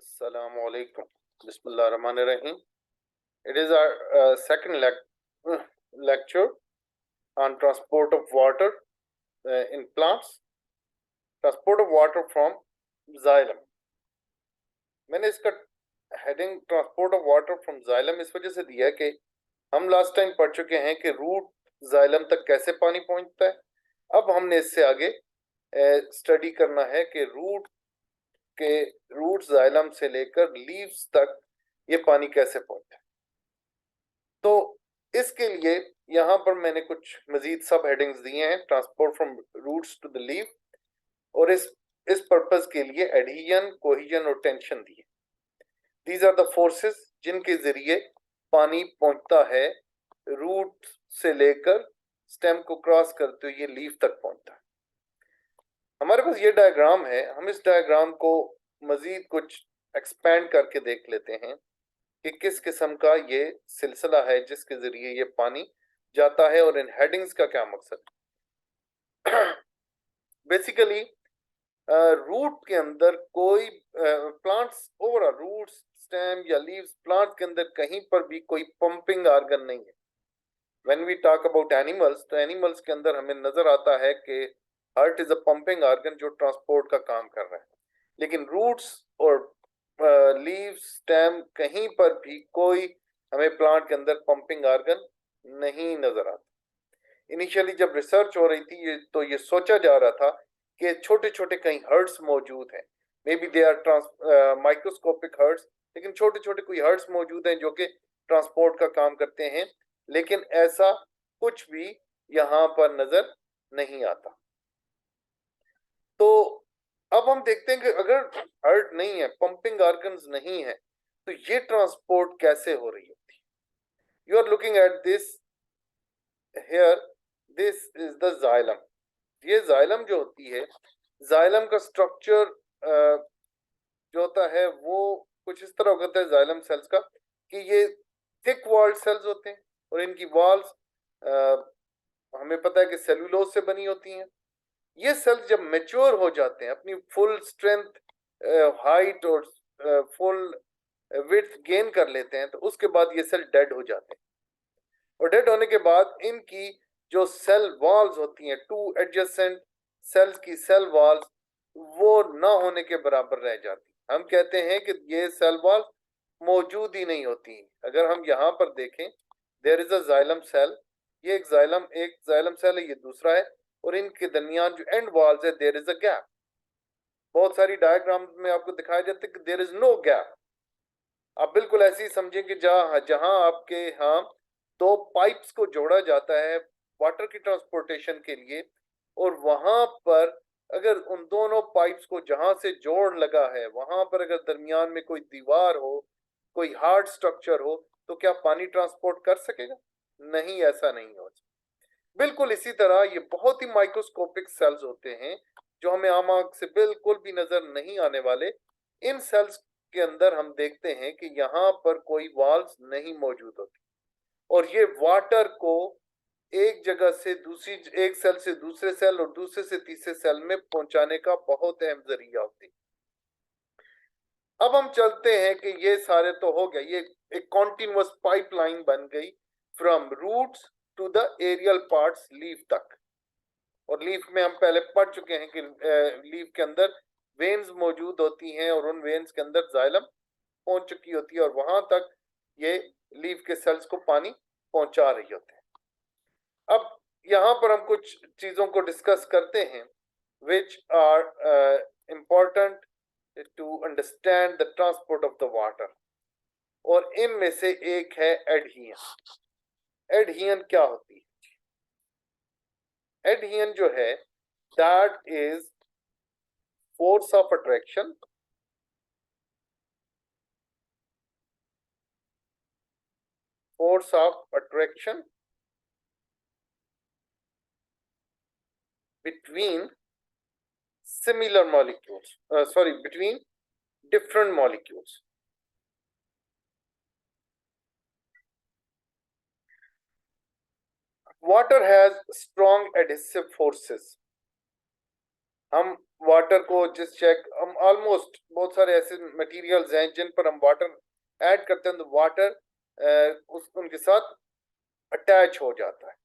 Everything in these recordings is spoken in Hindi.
Assalamu alaikum. Bismillahirrahmanirrahim. It is our second lecture on transport of water in plants. Transport of water from xylem. मैंने इसका heading transport of water from xylem इस वजह से दिया कि हम लास्ट टाइम पढ़ चुके हैं कि रूट xylem तक कैसे पानी पहुंचता है। अब हमने इससे आगे स्टडी करना है कि रूट xylem से लेकर लीव्स तक ये पानी कैसे पहुंचता है। तो इसके लिए यहाँ पर मैंने कुछ मजीद सब हेडिंग्स दिए हैं, transport from roots to the leaf, और इस पर्पस के लिए एडहीजन, कोहीजन और टेंशन दिए। दीज आर द फोर्सेस जिनके जरिए पानी पहुंचता है, रूट से लेकर स्टेम को क्रॉस करते हुए ये लीफ तक पहुंचता है। हमारे पास ये डायग्राम है, हम इस डायग्राम को मजीद कुछ एक्सपेंड करके देख लेते हैं कि किस किस्म का ये सिलसिला है जिसके जरिए ये पानी जाता है और इन हेडिंग्स का क्या मकसद है। बेसिकली रूट के अंदर कोई प्लांट्स ओवरऑल रूट्स, स्टेम या लीव्स, प्लांट के अंदर कहीं पर भी कोई पंपिंग आर्गन नहीं है। When we talk about animals, तो एनिमल्स के अंदर हमें नजर आता है कि heart is a pumping organ जो ट्रांसपोर्ट का काम कर रहा है, लेकिन रूट्स और लीव्स, स्टेम, कहीं पर भी कोई हमें प्लांट के अंदर पंपिंग आर्गन नहीं नजर आता। इनिशियली जब रिसर्च हो रही थी तो ये सोचा जा रहा था कि छोटे छोटे कहीं हर्ट्स मौजूद हैं, may be they are microscopic hearts, लेकिन छोटे छोटे कोई हर्ट्स मौजूद हैं जो कि ट्रांसपोर्ट का काम करते हैं, लेकिन ऐसा कुछ भी यहाँ पर नजर नहीं आता। तो अब हम देखते हैं कि अगर हर्ट नहीं है, पंपिंग आर्गन्स नहीं है, तो ये ट्रांसपोर्ट कैसे हो रही होती है। You are looking at this here, this is the xylem. ये जाइलम जो होती है, जाइलम का स्ट्रक्चर जो होता है वो कुछ इस तरह होता है जाइलम सेल्स का कि ये थिक वॉल्ड सेल्स होते हैं और इनकी वॉल्स हमें पता है कि सेलुलोज से बनी होती हैं। ये सेल्स जब मैच्योर हो जाते हैं, अपनी फुल स्ट्रेंथ, हाइट और फुल विड्थ गेन कर लेते हैं, तो उसके बाद ये सेल डेड हो जाते हैं। और डेड होने के बाद इनकी जो सेल वॉल्स होती हैं, टू एडजेसेंट सेल्स की सेल वॉल्स, वो ना होने के बराबर रह जाती। हम कहते हैं कि ये सेल वॉल्स मौजूद ही नहीं होती। अगर हम यहाँ पर देखें, there is a xylem cell, ये एक जाइलम सेल है, ये दूसरा है, और इनके दरमियान जो एंड वॉल्स है, देयर इज अ गैप। बहुत सारी डायग्राम में आपको दिखाया जाता है कि देयर इज नो गैप। आप बिल्कुल ऐसे ही समझें कि जहां आपके यहाँ दो पाइप्स को जोड़ा जाता है वाटर की ट्रांसपोर्टेशन के लिए, और वहां पर अगर उन दोनों पाइप्स को जहां से जोड़ लगा है वहां पर अगर दरमियान में कोई दीवार हो, कोई हार्ड स्ट्रक्चर हो, तो क्या पानी ट्रांसपोर्ट कर सकेगा? नहीं, ऐसा नहीं हो सकता। बिल्कुल इसी तरह ये बहुत ही माइक्रोस्कोपिक सेल्स होते हैं जो हमें आम आंख से बिल्कुल भी नजर नहीं आने वाले। इन सेल्स के अंदर हम देखते हैं कि यहाँ पर कोई वॉल्स नहीं मौजूद होती, और ये वाटर को एक जगह से दूसरी, एक सेल से दूसरे सेल और दूसरे से तीसरे सेल में पहुंचाने का बहुत अहम जरिया होती है। अब हम चलते हैं कि ये सारे तो हो गया, ये एक कॉन्टिन्यूअस पाइपलाइन बन गई from roots to the aerial parts, leaf तक। और लीफ में हम पहले पढ़ चुके हैं कि लीफ के अंदर वेन्स मौजूद होती हैं और उन वेन्स के अंदर जाइलम पहुंच चुकी होती है और वहां तक ये लीफ के सेल्स को पानी पहुंचा रही होते हैं। अब यहाँ पर हम कुछ चीजों को डिस्कस करते हैं which are important to understand the transport of the water, और इनमें से एक है एडहियन। एडहियन क्या होती है? एडहियन जो है, that is force of attraction between similar molecules, between different molecules. Water has strong adhesive forces. हम वाटर को जस्ट चेक, हम ऑलमोस्ट बहुत सारे ऐसे मटेरियल्स हैं जिन पर हम वाटर ऐड करते हैं तो वाटर उनके साथ अटैच हो जाता है।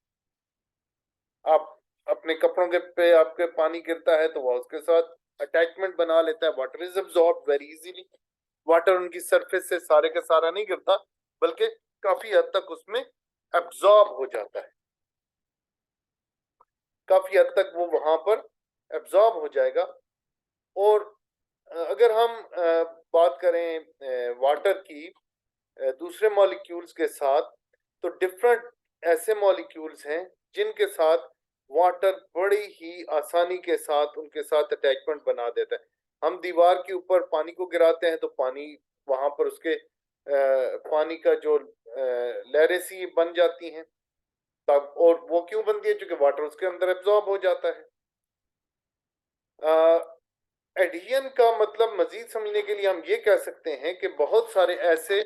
आप अपने कपड़ों के पे आपके पानी गिरता है तो वह उसके साथ अटैचमेंट बना लेता है। Water is absorb very easily. Water उनकी सरफेस से सारे का सारा नहीं गिरता, बल्कि काफी हद तक उसमें एब्जॉर्ब हो जाता है, काफी हद तक वो वहां पर एब्जॉर्ब हो जाएगा। और अगर हम बात करें वाटर की दूसरे मॉलिक्यूल्स के साथ, तो डिफरेंट ऐसे मॉलिक्यूल्स हैं जिनके साथ वाटर बड़ी ही आसानी के साथ उनके साथ अटैचमेंट बना देता है। हम दीवार के ऊपर पानी को गिराते हैं तो पानी वहां पर उसके पानी का जो लहरें सी बन जाती हैं तब, और वो क्यों बनती है? क्योंकि वाटर उसके अंदर एब्जॉर्ब हो जाता है। एडिशन का मतलब मजीद समझने के लिए हम ये कह सकते हैं कि बहुत सारे ऐसे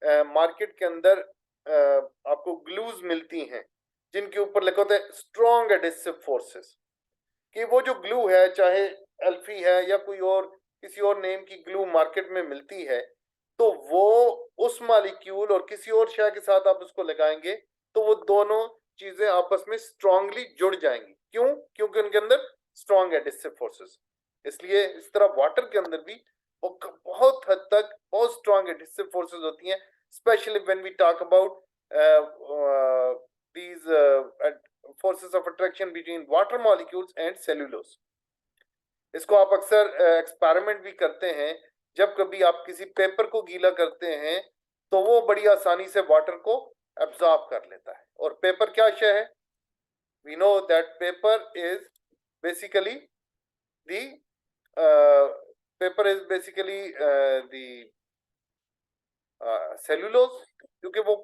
मार्केट के अंदर आपको ग्लूज मिलती हैं जिनके ऊपर लिखा होता है स्ट्रॉन्ग एडिसिव फोर्सेस, कि वो जो ग्लू है, चाहे एल्फी है या कोई और किसी और नेम की ग्लू मार्केट में मिलती है, तो वो उस मॉलिक्यूल और किसी और शय के साथ आप उसको लगाएंगे तो वो दोनों चीजें आपस में स्ट्रांगली जुड़ जाएंगी। क्यों? क्योंकि उनके अंदर स्ट्रॉन्ग एडिसिव फोर्सेस। इसलिए इस तरह वाटर के अंदर भी बहुत हद तक बहुत स्ट्रॉन्ग एडिसिव फोर्सेस होती हैं, specially when we talk about these forces of attraction between water molecules and cellulose। इसको आप अक्सर एक्सपेरिमेंट भी करते हैं। जब कभी आप किसी पेपर को गीला करते हैं तो वो बड़ी आसानी से वाटर को एब्जॉर्ब कर लेता है। और पेपर क्या शय है? We know that paper is basically the paper is basically the cellulose, क्योंकि वो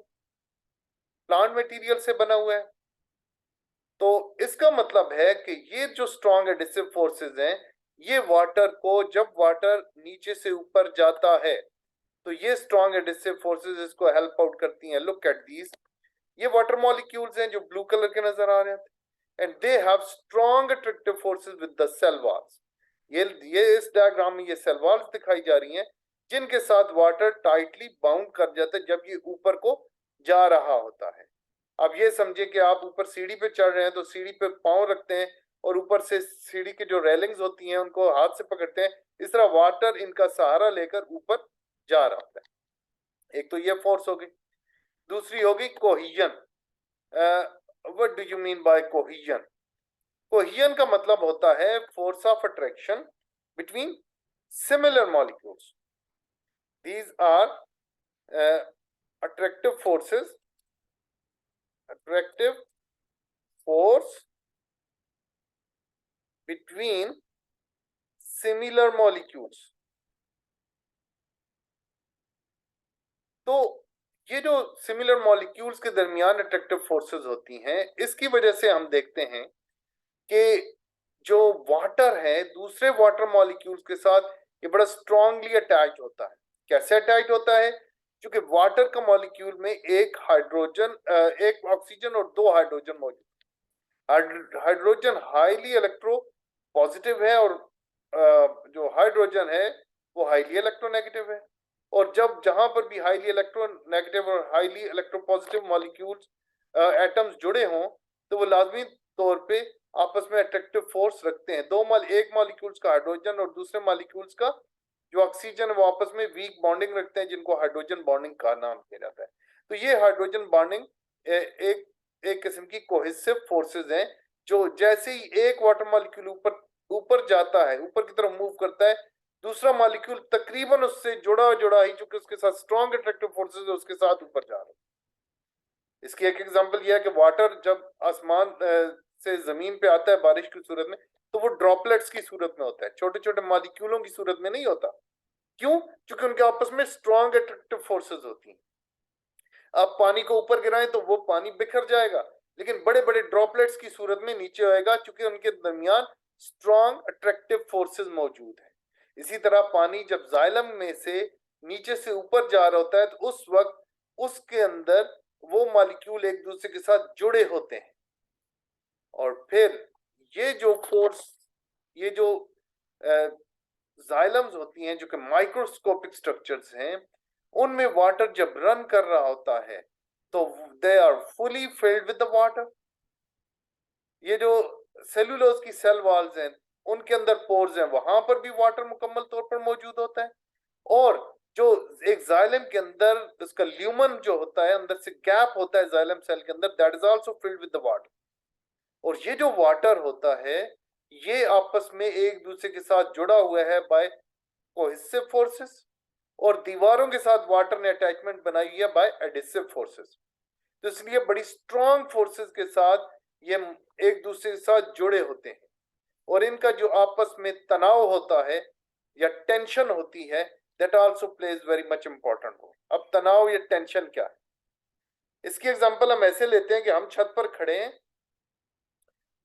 प्लांट मटेरियल से बना हुआ है। तो इसका मतलब है कि ये जो स्ट्रॉन्ग एडिसिव फोर्सेस हैं, ये वाटर को, जब वाटर नीचे से ऊपर जाता है तो ये स्ट्रॉन्ग एडिसिव फोर्सेस इसको हेल्प आउट करती हैं। लुक एट दीज, ये वाटर मॉलिक्यूल्स हैं जो ब्लू कलर के नजर आ रहे हैं, and they have strong attractive forces with the cell walls. ये इस डायग्राम में ये सेल वॉल्स दिखाई जा रही हैं जिनके साथ वाटर टाइटली बाउंड कर जाता है जब ये ऊपर को जा रहा होता है। अब ये समझे कि आप ऊपर सीढ़ी पे चढ़ रहे हैं तो सीढ़ी पे पांव रखते हैं और ऊपर से सीढ़ी की जो रेलिंग्स होती हैं उनको हाथ से पकड़ते हैं, इस तरह वाटर इनका सहारा लेकर ऊपर जा रहा होता है। एक तो ये फोर्स होगी। दूसरी होगी cohesion. What do you mean by cohesion? Cohesion का मतलब होता है force of attraction between similar molecules. These are attractive forces, attractive force between similar molecules। तो ये जो सिमिलर मॉलिक्यूल्स के दरमियान अट्रैक्टिव फोर्सेस होती हैं, इसकी वजह से हम देखते हैं कि जो वाटर है दूसरे वाटर मॉलिक्यूल्स के साथ ये बड़ा स्ट्रांगली अटैच होता है। कैसे अटैच होता है? क्योंकि वाटर का मॉलिक्यूल में एक हाइड्रोजन, एक ऑक्सीजन और दो हाइड्रोजन मौजूद। हाइड्रोजन हाईली इलेक्ट्रो पॉजिटिव है और जो हाइड्रोजन है वो हाईली इलेक्ट्रोनेगेटिव है। और जब जहां पर भी हाईली इलेक्ट्रोनेगेटिव और हाईली इलेक्ट्रोपॉजिटिव मॉलिक्यूल्स एटम्स जुड़े हों तो वो लाजमी तौर पे आपस में अट्रैक्टिव फोर्स रखते हैं। एक मॉलिक्यूल्स का हाइड्रोजन और दूसरे मॉलिक्यूल्स का जो ऑक्सीजन वो आपस में वीक बॉन्डिंग रखते हैं, जिनको हाइड्रोजन बॉन्डिंग का नाम दिया जाता है। तो ये हाइड्रोजन बॉन्डिंग एक एक किस्म की कोहेसिव फोर्सेस हैं, जो जैसे ही एक वाटर मॉलिक्यूल ऊपर ऊपर जाता है, ऊपर की तरफ मूव करता है, दूसरा मॉलिक्यूल तकरीबन उससे जुड़ा जुड़ा ही, चूंकि उसके साथ स्ट्रॉन्ग अट्रैक्टिव फोर्सेस है, उसके साथ ऊपर जा रहा है। इसकी एक एग्जांपल यह है कि वाटर जब आसमान से जमीन पे आता है बारिश की सूरत में, तो वो ड्रॉपलेट्स की सूरत में होता है, छोटे छोटे मॉलिक्यूलों की सूरत में नहीं होता। क्यों? क्योंकि उनके आपस में स्ट्रॉन्ग अट्रैक्टिव फोर्सेस होती हैं। आप पानी को ऊपर गिराएं तो वो पानी बिखर जाएगा, लेकिन बड़े बड़े ड्रॉपलेट्स की सूरत में नीचे आएगा, क्योंकि उनके दरमियान स्ट्रॉन्ग अट्रैक्टिव फोर्सेस मौजूद है। इसी तरह पानी जब जाइलम में से नीचे से ऊपर जा रहा होता है तो उस वक्त उसके अंदर वो मॉलिक्यूल एक दूसरे के साथ जुड़े होते हैं, और फिर ये जो फोर्स, ये जो जाइलम्स होती हैं जो कि माइक्रोस्कोपिक स्ट्रक्चर्स हैं, उनमें वाटर जब रन कर रहा होता है तो they are fully filled with the water. ये जो सेलुलोज की सेल वॉल्स हैं उनके अंदर पोर्स हैं, वहां पर भी वाटर मुकम्मल तौर पर मौजूद होता है। और जो एक जाइलम के अंदर उसका ल्यूमन जो होता है, अंदर से गैप होता है जाइलम सेल के अंदर, that is also field with the water. और ये जो वाटर होता है ये आपस में एक दूसरे के साथ जुड़ा हुआ है बाय कोहेसिव फोर्सेस, और दीवारों के साथ वाटर ने अटैचमेंट बनाई है बाय एडिसिव फोर्सेस। तो इसलिए बड़ी स्ट्रॉन्ग फोर्सेस के साथ ये एक दूसरे के साथ जुड़े होते हैं, और इनका जो आपस में तनाव होता है या टेंशन होती है, that also plays very much important role. अब तनाव या टेंशन क्या है, इसकी एग्जांपल हम ऐसे लेते हैं कि हम छत पर खड़े हैं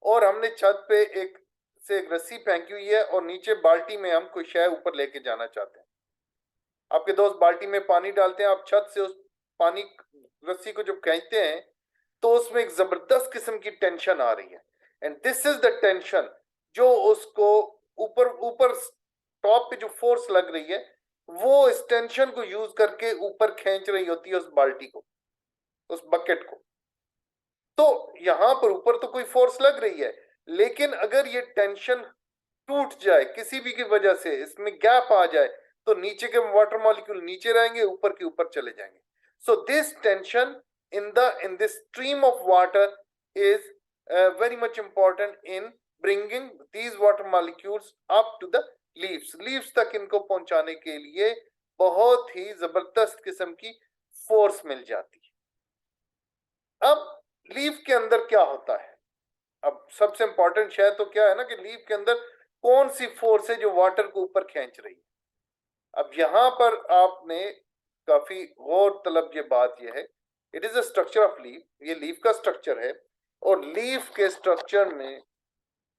और हमने छत पे एक रस्सी फेंकी हुई है और नीचे बाल्टी में हम कोई शय ऊपर लेके जाना चाहते हैं। आपके दोस्त बाल्टी में पानी डालते हैं, आप छत से उस पानी रस्सी को जब खींचते हैं तो उसमें एक जबरदस्त किस्म की टेंशन आ रही है, and this is the tension जो उसको ऊपर ऊपर टॉप पे जो फोर्स लग रही है वो इस टेंशन को यूज करके ऊपर खींच रही होती है उस बाल्टी को, उस बकेट को। तो यहां पर ऊपर तो कोई फोर्स लग रही है, लेकिन अगर ये टेंशन टूट जाए किसी भी की वजह से, इसमें गैप आ जाए, तो नीचे के वाटर मॉलिक्यूल नीचे रहेंगे, ऊपर के ऊपर चले जाएंगे। So this tension in this stream of water is very much important in bringing these water molecules up to the leaves तक इनको पहुंचाने के लिए बहुत ही जबरदस्त किस्म की फोर्स मिल जाती है। अब लीफ के अंदर क्या होता है, अब सबसे इंपॉर्टेंट शायद तो क्या है ना कि लीफ के अंदर कौन सी फोर्स है जो वाटर को ऊपर खींच रही है। अब यहां पर आपने काफी गौर तलब ये बात यह है, it is a structure of leaf, ये लीफ का स्ट्रक्चर है, और लीफ के स्ट्रक्चर में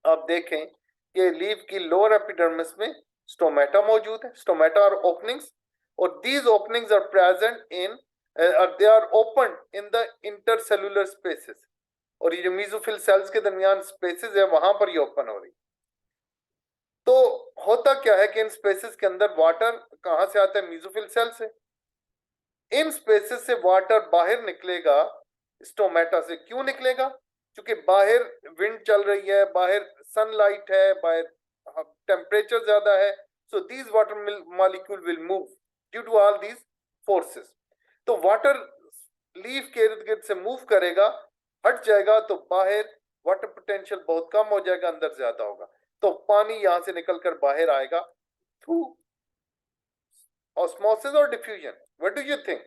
आप देखें कि लीफ की लोअर एपिडर्मिस में स्टोमेटा मौजूद है, स्टोमेटा और ओपनिंग्स, और these openings are present in they are open in the intercellular spaces, और ये जो मीजोफिल सेल्स के दरमियान स्पेसेस है वहां पर ये ओपन हो रही। तो होता क्या है कि इन स्पेसेस के अंदर वाटर कहां से आता है, मीजोफिल सेल से। इन स्पेसेस से वाटर बाहर निकलेगा स्टोमेटा से। क्यों निकलेगा, क्योंकि बाहर विंड चल रही है, बाहर सनलाइट है, बाहर टेम्परेचर ज्यादा है, so these water molecule will move due to all these forces. तो वाटर लीफ के इर्द गिर्द से मूव करेगा, हट जाएगा तो बाहर वाटर पोटेंशियल बहुत कम हो जाएगा, अंदर ज्यादा होगा, तो पानी यहां से निकलकर बाहर आएगा थ्रू ऑस्मोसिस और diffusion. What do you think,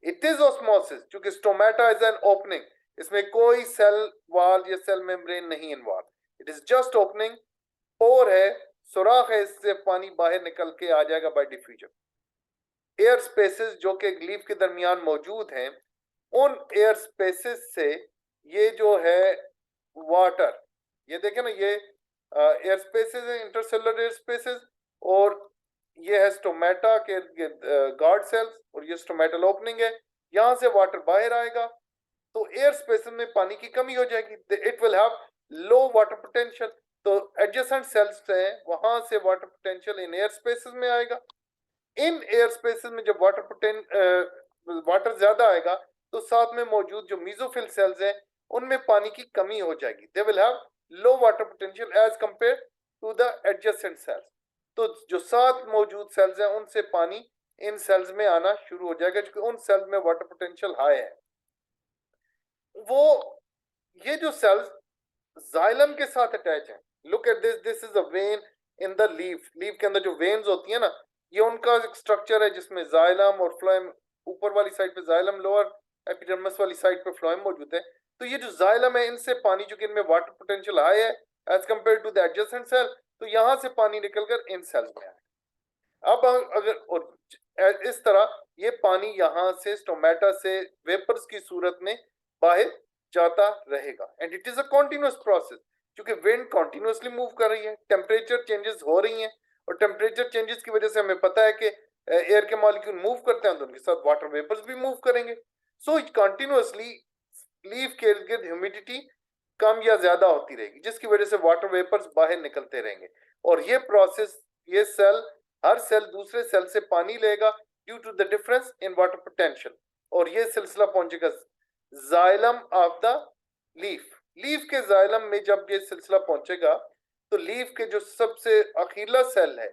it is osmosis, क्योंकि स्टोमेटा इज एन ओपनिंग, इसमें कोई सेल वॉल या सेल मेम्ब्रेन नहीं involve, it is just opening, pore है, सुराख है, इससे पानी बाहर निकल के आ जाएगा बाय डिफ्यूजन। एयर स्पेसेस जो कि लीफ के दरमियान मौजूद हैं, उन एयर स्पेसेस से ये जो है वाटर, ये देखें ना, ये एयर स्पेसेस है, इंटरसेलुलर एयर स्पेसेस, और ये है स्टोमेटा के गार्ड सेल्स, और ये स्टोमेटल ओपनिंग है, यहां से वाटर बाहर आएगा तो एयर स्पेसेस में पानी की कमी हो जाएगी, it will have low water potential, तो एडजेसेंट सेल्स हैं वहां से water potential in air spaces में आएगा। इन एयर स्पेसेस में जब वाटर ज्यादा आएगा तो साथ में मौजूद जो मीजोफिल सेल्स हैं उनमें पानी की कमी हो जाएगी, they will have low water potential as compare to the adjacent cells. तो जो साथ मौजूद सेल्स हैं उनसे पानी इन सेल्स में आना शुरू हो जाएगा, क्योंकि उन सेल्स में वाटर पोटेंशियल हाई है। वो ये जो सेल्स जाइलम के साथ अटैच हैं, look at this, this is a when in the leaf, leaf के अंदर जो वेन्स होती है ना, ये उनका एक स्ट्रक्चर है जिसमें जाइलम और फ्लोएम, ऊपर वाली साइड पे जाइलम, लोअर एपिडर्मिस वाली साइड पे फ्लोएम मौजूद है। तो ये जो जाइलम है इनसे पानी, जो कि इनमें वाटर पोटेंशियल हाई है as compare to the adjacent cell, तो यहां से पानी निकलकर इन सेल्स में आएगा। अब अगर और इस तरह ये पानी यहां से स्टोमेटा से वेपर्स की सूरत में बाहर जाता रहेगा, and it is a continuous process, क्योंकि विंड कॉन्टिन्यूअसली मूव कर रही है, टेम्परेचर चेंजेस हो रही हैं, और टेम्परेचर चेंजेस की वजह से हमें पता है कि एयर के मॉलिक्यूल मूव करते हैं तो उनके साथ वाटर वेपर्स भी मूव करेंगे। सो कॉन्टिन्यूअसली लीफ के इर्द गिर्द ह्यूमिडिटी कम या ज्यादा होती रहेगी, जिसकी वजह से वाटर वेपर्स बाहर निकलते रहेंगे। और ये प्रोसेस, ये सेल, हर सेल दूसरे सेल से पानी लेगा due to the difference in water potential, और ये सिलसिला पहुंचेगा xylem of the leaf. Leaf के जाइलम में जब ये सिलसिला पहुंचेगा तो लीफ के जो सबसे अखीरला सेल है,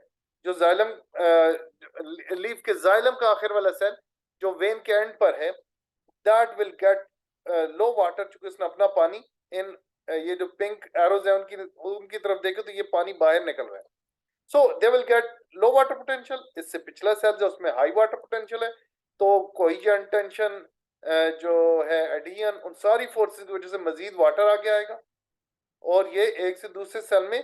जो जाइलम, लीफ के जाइलम का आखिर वाला सेल जो वेन के एंड पर है, that will get low water, चूंकि उसने अपना पानी इन ये जो पिंक एरोज है उनकी तरफ देखे तो ये पानी बाहर निकल रहा है, so they will get low water potential. इससे पिछला सेल जो उसमें हाई वाटर पोटेंशियल है, तो कोहेजन, टेंशन, जो है एडिशन, उन सारी फोर्सेस की वजह से मजीद वाटर आगे आएगा और ये एक से दूसरे सेल में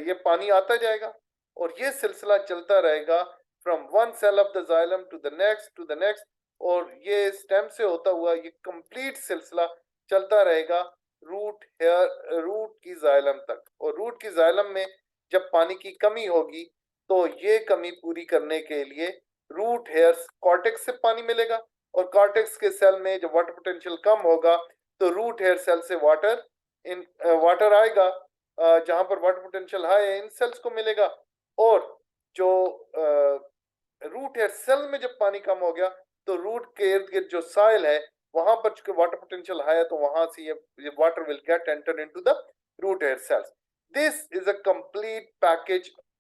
ये पानी आता जाएगा और ये सिलसिला चलता रहेगा from one cell of the xylem to the next to the next, और ये स्टेम से होता हुआ ये कंप्लीट सिलसिला चलता रहेगा रूट हेयर, रूट की जाइलम तक। और रूट की जाइलम में जब पानी की कमी होगी तो ये कमी पूरी करने के लिए रूट हेयर कॉर्टेक्स से पानी मिलेगा, और कॉर्टेक्स के सेल में जब वाटर पोटेंशियल कम होगा तो रूट हेयर सेल से वाटर आएगा, जहां पर वाटर पोटेंशियल हाई है इन सेल्स को मिलेगा, और जो रूट हेयर सेल में जब पानी कम हो गया तो रूट के इर्द गिर्द जो सॉइल है वहां पर चूंकि वाटर पोटेंशियल हाई है तो वहां से ये water will get enter into the root hair cells. This is a complete package